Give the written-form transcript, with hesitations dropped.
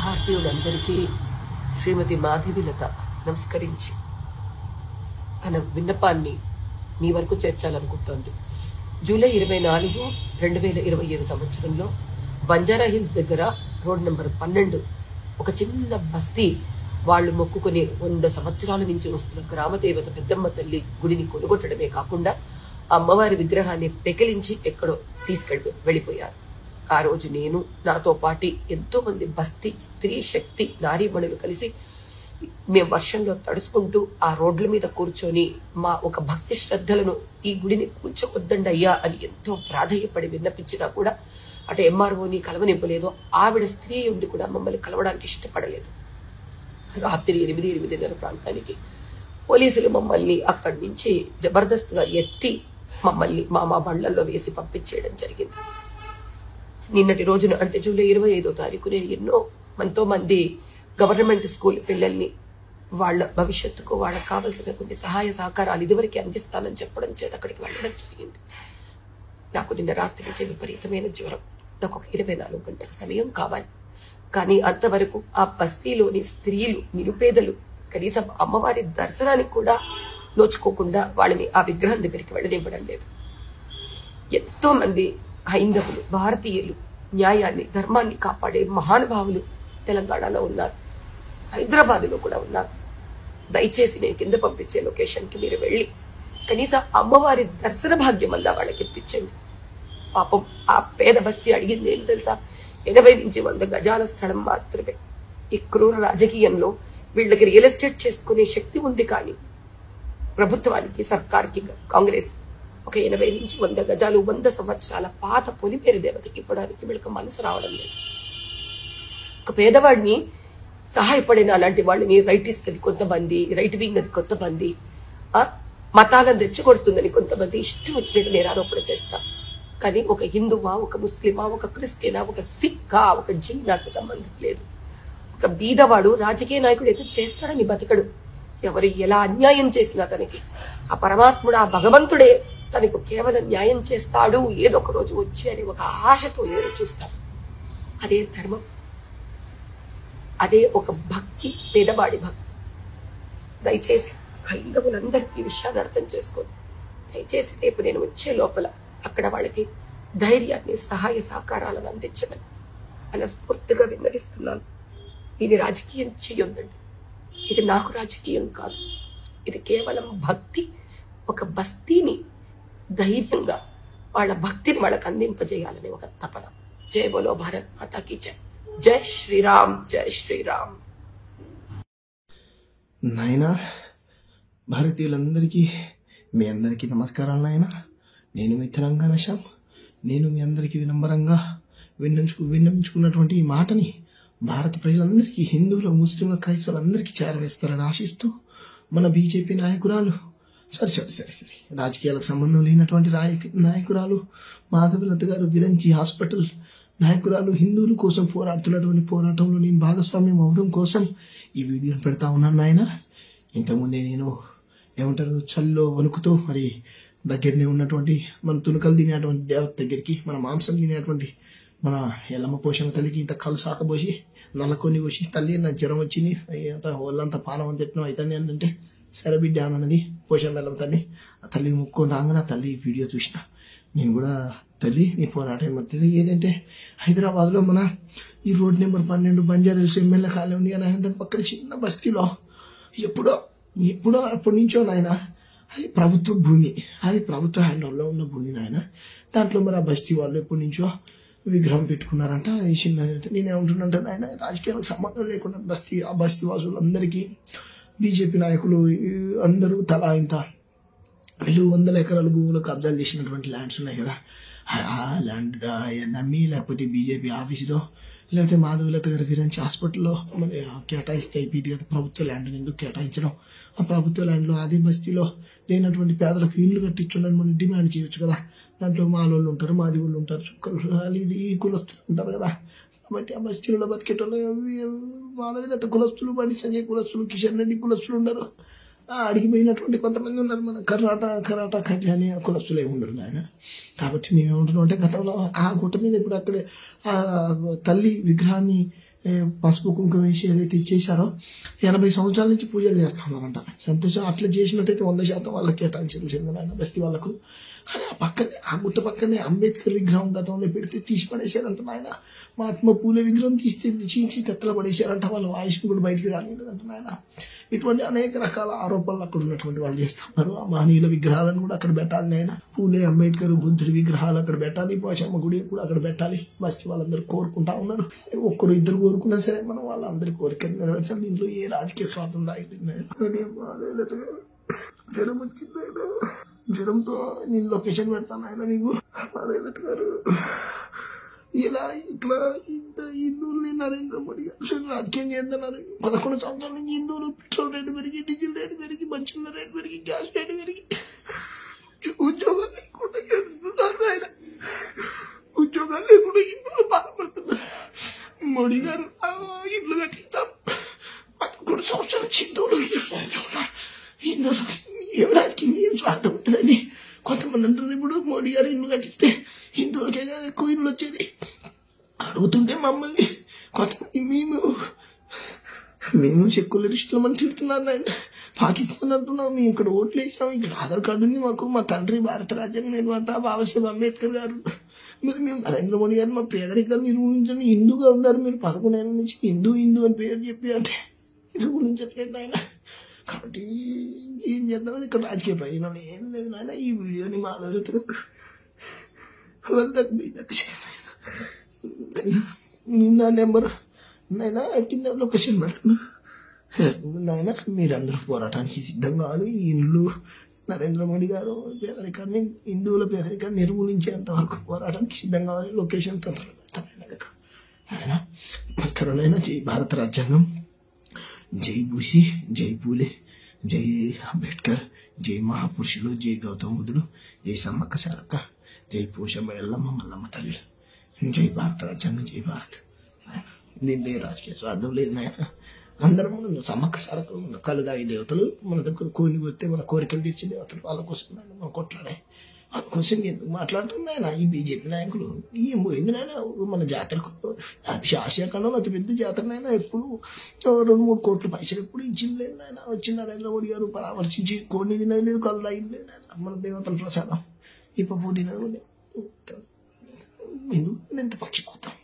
భారతీయులందరికీ శ్రీమతి మాధవిలత నమస్కరించి తన విన్నపాన్ని మీ వరకు చేర్చాలనుకుంటోంది. జూలై 24, 2025 సంవత్సరంలో బంజారా హిల్స్ దగ్గర రోడ్ నెంబర్ 12 ఒక చిన్న బస్తీ వాళ్ళు మొక్కుకుని 100 సంవత్సరాల నుంచి వస్తున్న గ్రామదేవత పెద్దమ్మ తల్లి గుడిని కొనుగొట్టడమే కాకుండా అమ్మవారి విగ్రహాన్ని పెకిలించి ఎక్కడో వెళ్ళిపోయారు. ఆ రోజు నేను, నాతో పాటి ఎంతో మంది బస్తీ స్త్రీ శక్తి నారీమణులు కలిసి మేము వర్షంలో తడుచుకుంటూ ఆ రోడ్ల మీద కూర్చొని మా ఒక భక్తి శ్రద్ధలను ఈ గుడిని కూర్చోవద్దండి అయ్యా అని ఎంతో ప్రాధేయపడి విన్నపించినా కూడా అటు ఎంఆర్ఓని కలవనివ్వలేదు. ఆవిడ స్త్రీ ఉండి కూడా మమ్మల్ని కలవడానికి ఇష్టపడలేదు. రాత్రి 8-8:30 ప్రాంతానికి పోలీసులు మమ్మల్ని అక్కడి నుంచి జబర్దస్త్గా ఎత్తి మమ్మల్ని మా బండ్లలో వేసి పంపించేయడం జరిగింది. నిన్నటి రోజున అంటే జూలై 25వ తారీఖు నేను ఎంతో మంది గవర్నమెంట్ స్కూల్ పిల్లల్ని వాళ్ళ భవిష్యత్తుకు వాళ్ళకి కావలసిన కొన్ని సహాయ సహకారాలు ఇదివరకు అందిస్తానని చెప్పడం చేత అక్కడికి వెళ్ళడం జరిగింది. నాకు నిన్న రాత్రి నుంచి విపరీతమైన జ్వరం. నాకు ఒక 24 గంటల సమయం కావాలి. కానీ అంతవరకు ఆ బస్తీలోని స్త్రీలు, నిరుపేదలు కనీసం అమ్మవారి దర్శనానికి కూడా నోచుకోకుండా వాళ్ళని ఆ విగ్రహం దగ్గరికి వెళ్ళనివ్వడం లేదు. ఎంతో మంది హైందవులు, భారతీయులు, న్యాయాన్ని, ధర్మాన్ని కాపాడే మహానుభావులు తెలంగాణలో ఉన్నారు, హైదరాబాద్లో కూడా ఉన్నారు. దయచేసి నేను కింద పంపించే లొకేషన్కి మీరు వెళ్ళి కనీసం అమ్మవారి దర్శన భాగ్యం అన్నా వాళ్ళకి ఇప్పించండి. పాపం ఆ పేద బస్తీ అడిగింది ఏం తెలుసా? 80 నుంచి 100 గజాల స్థలం మాత్రమే. ఈ క్రూర రాజకీయంలో వీళ్ళకి రియల్ ఎస్టేట్ చేసుకునే శక్తి ఉంది, కానీ ప్రభుత్వానికి, సర్కార్కి, కాంగ్రెస్ ఒక 80 నుంచి 100 గజాలు 100 సంవత్సరాల పాత పొలిపేరు దేవతకి ఇవ్వడానికి వీళ్ళకి మనసు రావడం లేదు. ఒక పేదవాడిని సహాయపడిన అలాంటి వాళ్ళని రైటిస్ట్ అని కొంతమంది, రైట్ వింగ్ అని కొంతమంది, మతాలను రెచ్చగొడుతుందని కొంతమంది ఇష్టం వచ్చినట్టు నేరారోపణ చేస్తారు. కానీ ఒక హిందువా, ఒక ముస్లిమా, ఒక క్రిస్టియనా, ఒక సిక్కా, ఒక జైనాకి సంబంధం లేదు. ఒక బీదవాడు రాజకీయ నాయకుడు ఎదురు చేస్తాడని బతకడు. ఎవరు ఎలా అన్యాయం చేసినా తనకి ఆ పరమాత్ముడు, ఆ భగవంతుడే తనకు కేవలం న్యాయం చేస్తాడు ఏదో ఒక రోజు వచ్చి అని ఒక ఆశతో ఎదురు చూస్తాడు. అదే ధర్మం, అదే ఒక భక్తి, పేదవాడి భక్తి. దయచేసి హైందవులందరికీ ఈ విషయాన్ని అర్థం చేసుకోండి. దయచేసి రేపు నేను వచ్చే లోపల అక్కడ వాళ్ళకి ధైర్యాన్ని, సహాయ సహకారాలను అందించమని మనస్ఫూర్తిగా విన్నవిస్తున్నాను. ఇది రాజకీయం చేయొద్దండి. ఇది నాకు రాజకీయం కాదు. ఇది కేవలం భక్తి. ఒక బస్తీని ధైర్యంగా వాళ్ళ భక్తిని వాళ్ళకి అందింపజేయాలని ఒక తపన. జై బోలో భారత్ మాతాకి జై. జై శ్రీరామ్, జై శ్రీరామ్. నాయనా, భారతీయులందరికీ మీ అందరికీ నమస్కారాలు నాయనా. నేను మీ తెలంగాణ శ్యామ్. నేను మీ అందరికీ వినమ్రంగా విన్నవించుకున్నటువంటి ఈ మాటని భారత ప్రజలందరికీ, హిందువులు, ముస్లింలు, క్రైస్తవులందరికీ చేరవేస్తారని ఆశిస్తూ మన బీజేపీ నాయకురాలు, సరే రాజకీయాలకు సంబంధం లేనటువంటి నాయకురాలు మాధవిలత గారు, విరంచి హాస్పిటల్ నాయకురాలు, హిందువుల కోసం పోరాడుతున్నటువంటి పోరాటంలో నేను భాగస్వామ్యం అవడం కోసం ఈ వీడియోని పెడతా ఉన్నాను నాయన. ఇంతకుముందే నేను చల్లో వణుకుతూ మరి దగ్గరనే ఉన్నటువంటి మన తునకలు తినేటువంటి దేవత దగ్గరికి, మన మాంసం తినేటువంటి మన ఎల్లమ్మ పోషణ తల్లికి ఇంత కళ్ళు సాకబోసి నల్లకొని పోసి, తల్లి నా జ్వరం వచ్చింది, ఒళ్ళంతా పానం అంత ఎట్నో అవుతుంది అంటే, సరే బిడ్డ అన్నది పోషణ ఎల్లమ్మ తల్లి. ఆ తల్లి ముక్కొని రాగానే ఆ తల్లి వీడియో చూసిన నేను కూడా, తల్లి నీ పోరాటం మధ్య ఏదంటే హైదరాబాద్లో మన ఈ road number 12 Banjara hills MLA కాలే ఉంది అని దాని పక్కన చిన్న బస్తీలో ఎప్పుడో అప్పటి నుంచో నాయన అది ప్రభుత్వ భూమి, అది ప్రభుత్వ హ్యాండ్ఓవర్లో ఉన్న భూమి నాయన. దాంట్లో మరి ఆ బస్తీ వాళ్ళు ఎప్పటి నుంచో విగ్రహం పెట్టుకున్నారంట. అది చిన్న నేనేమంటున్నాంటే నాయన, రాజకీయాలకు సంబంధం లేకుండా ఆ బస్తీ వాసులందరికీ బీజేపీ నాయకులు అందరూ తలా ఇంత 100 ఎకరాల భూములు కబ్జాలు చేసినటువంటి ల్యాండ్స్ ఉన్నాయి కదా, ఆ ల్యాండ్ నమ్మి లేకపోతే బీజేపీ ఆఫీసులో లేకపోతే మాధవిలత గారి విరంచి హాస్పిటల్లో మరి కేటాయిస్తే అయిపోయింది కదా. ప్రభుత్వ ల్యాండ్ని ఎందుకు కేటాయించడం? ఆ ప్రభుత్వ ల్యాండ్లో అదే బస్తీలో లేనటువంటి పేదలకు ఇల్లు కట్టించండి మనం డిమాండ్ చేయొచ్చు కదా. దాంట్లో మాలోళ్ళు ఉంటారు, మాది వాళ్ళు ఉంటారు, ఈ కులస్తులు ఉంటారు కదా. కాబట్టి ఆ బస్తీలలో బతికేటోళ్ళు మాధవిలత కులస్తులు, బండి సంజయ్ కులస్తులు, కిషన్ రెడ్డి కులస్తులు ఉండరు. అడిగిపోయినటువంటి కొంతమంది ఉన్నారు, మన కరాటా కట్టి అనే కులస్తులే ఉండరు ఆయన. కాబట్టి మేమేమంటున్నాం అంటే, గతంలో ఆ గుట్ట మీద ఇప్పుడు అక్కడే ఆ తల్లి విగ్రహాన్ని పసుపు కుంకుమ వేసి ఏదైతే ఇచ్చేసారో 80 సంవత్సరాల నుంచి పూజలు చేస్తున్నారంట. సంతోషం. అట్లా చేసినట్టయితే 100% వాళ్ళకి కేటాయించాల్సింది నాయన బస్తీ వాళ్ళకు. కానీ ఆ పక్కనే, ఆ గుట్ట పక్కనే అంబేద్కర్ విగ్రహం గతంలో పెడితే తీసి పడేశారంట నాయన. మహాత్మా పూలే విగ్రహం చీచి తెత్తలు పడేశారంట. వాళ్ళ వాయిస్ కూడా బయటికి రాలేదంట నాయన. ఇటువంటి అనేక రకాల ఆరోపణలు అక్కడ ఉన్నటువంటి వాళ్ళు చేస్తున్నారు. ఆ మహనీయుల విగ్రహాలను కూడా అక్కడ పెట్టాలి నాయన. పూలే, అంబేద్కర్, బుద్ధుడి విగ్రహాలు అక్కడ పెట్టాలి. పోచమ్మ గుడి కూడా అక్కడ పెట్టాలి. బస్తీ వాళ్ళందరూ కోరుకుంటా ఉన్నారు. ఒక్కరు ఇద్దరు కోరుకున్నా సరే మనం వాళ్ళందరి కోరికలు నెరవేర్చాలి. దీంట్లో ఏ రాజకీయ స్వార్థం దాగిపోయింది. జ్వరం వచ్చింది, జ్వరంతో నేను లొకేషన్ పెడతాను ఆయన నీకు. అదేలత గారు ఇలా ఇట్లా ఇంత హిందువుల్ని నరేంద్ర మోడీ గారు రాజకీయం చేస్తున్నారు. 11 సంవత్సరాల నుంచి హిందువులు పెట్రోల్ రేటు పెరిగి, డీజిల్ రేటు పెరిగి, మంచినీళ్ళ రేటు పెరిగి, గ్యాస్ రేటు పెరిగి ఉద్యోగాలు లేకుండా ఏడుస్తున్నారు ఆయన. ఉద్యోగాలు లేకుండా హిందువులు బాధపడుతున్నారు. మోడీ గారు ఇల్లు కట్టిస్తాం 11 సంవత్సరాల నుంచి హిందువులు ఏం రాజకీయం ఏం స్వార్థం ఉంటుందని కొంతమంది అంటారు. ఇప్పుడు మోడీ గారు ఇల్లు కట్టిస్తే హిందువులకే కదా ఎక్కువ ఇల్లు వచ్చేది. అడుగుతుంటే మమ్మల్ని కొంతమంది మేము సెక్యులరిస్టులు అని తిడుతున్నారు ఆయన. పాకిస్తాన్ అంటున్నాం, మేము ఇక్కడ ఓట్లు వేసాం, ఇక్కడ ఆధార్ కార్డు ఉంది మాకు, మా తండ్రి భారత రాజ్యాంగ నిర్మాత బాబాసాహెబ్ అంబేద్కర్ గారు. మీరు మేము నరేంద్ర మోడీ గారు మా పేదరికాన్ని నిర్మూలించండి, హిందూగా ఉన్నారు మీరు 11 ఏళ్ళ నుంచి హిందూ అని పేరు చెప్పి అంటే నిర్మూలించట్లేదు ఆయన. కాబట్టి ఏం చేద్దామని ఇక్కడ రాజకీయ ప్రయోజనాలు ఏం లేదు నాయన. ఈ వీడియోని మాధవత నా నెంబర్ నాయన కింద లొకేషన్ పెడతాను నాయన. మీరందరూ పోరాటానికి సిద్ధం కావాలి. ఇల్లు నరేంద్ర మోడీ గారు పేదరికాన్ని, హిందువుల పేదరికాన్ని నిర్మూలించేంత వరకు పోరాటానికి సిద్ధం కావాలి. లొకేషన్ తొందరగా పెడతాను ఆయన. కరోనా జై భారత రాజ్యాంగం, జై బూసి, జై పూలే, జై అంబేద్కర్, జై మహాపురుషులు, జై గౌతమ బుద్ధుడు, జై సమ్మక్క సారక్క, జై పోషమ్మ ఎల్లమ్మ మల్లమ్మ తల్లి, జై భారత రాజ్యాంగం, జై భారత్. దీంట్లో రాజకీయ స్వార్థం లేదు నాయన. అందరం సమ్మక్క సారక్క కలుదాయి దేవతలు. మన దగ్గర కోని వస్తే మన కోరికలు తీర్చే దేవతలు. వాళ్ళ కోసం మనం కొట్లాడే, వాళ్ళ కోసం ఎందుకు మాట్లాడుతున్నాయన ఈ బీజేపీ నాయకులు. ఏం పోయింది నాయన మన జాతరకు. ఆసియా ఖండంలో అతి పెద్ద జాతరనైనా ఎప్పుడు 2-3 కోట్ల పైసలు ఎప్పుడు ఇచ్చింది లేదు నాయన. వచ్చి నరేంద్ర మోడీ గారు పరామర్శించి కోడిని తినది లేదు, కళ్ళు తాగింది లేదు నాయన. మన దేవతల ప్రసాదం ఇప్ప తినదు. ఎందుకు ఎంత పక్షి కోతాం.